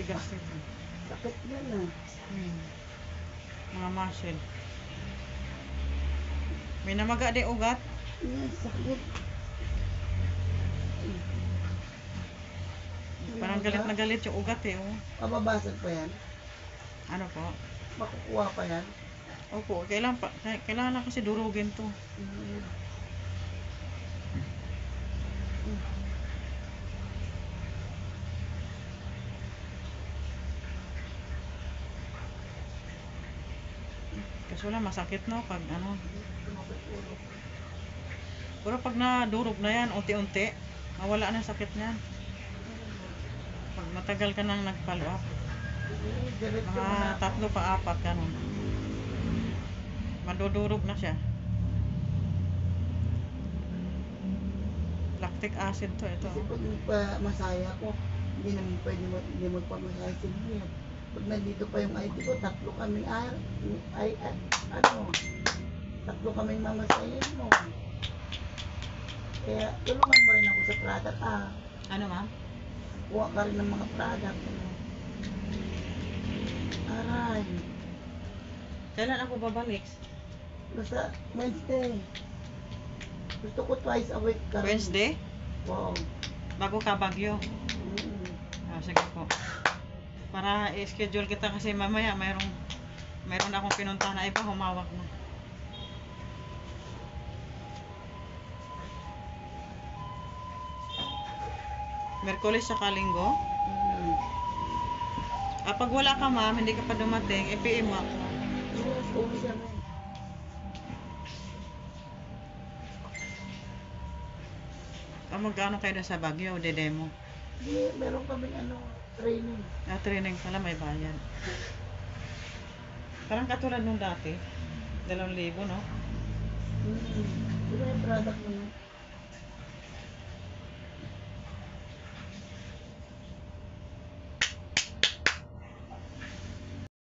Tigas ito. Sakit yan ah. Mga muscle. May namaga di ugat. Yan, sakit. Parang galit na galit yung ugat eh. Oh. Mababasag pa yan? Ano po? Makukuha pa yan? Opo, kailangan na kasi durugin to. Kaso lang masakit no pag ano. Pero pag nadurog na yan, unti-unti, mawala na sakit niyan. Pag matagal ka nang nag-follow up. Mga 3 pa 4 ganun. Madudurog na siya. Lactic acid to ito. Kasi pag masaya ko, hindi naman pwede hindi magpamasaya si Bia. Pag nandito pa yung ID ko, 3 kaming kaming mamasayin mo. Kaya tulungan mo rin ako sa product Ano ma'am? Kuha ka rin ng mga product. Aray. Kailan ako babalik? Basta Wednesday. Gusto ko twice a week ka. Wednesday? Wow. Bago ka Baguio? Sige po. Para i-schedule kita kasi mamaya mayroon akong pinunta na iba, humawak na. Merkulis sa Linggo? Pag wala ka ma'am, hindi ka pa dumating, i-PM mo ako. Yes, uwi siya na. Magkano kayo na sa Baguio, de-demo? Hindi, meron kaming training. Training pala, may bayad. Parang katulad nung dati, 2,000, no? Diba yung product mo?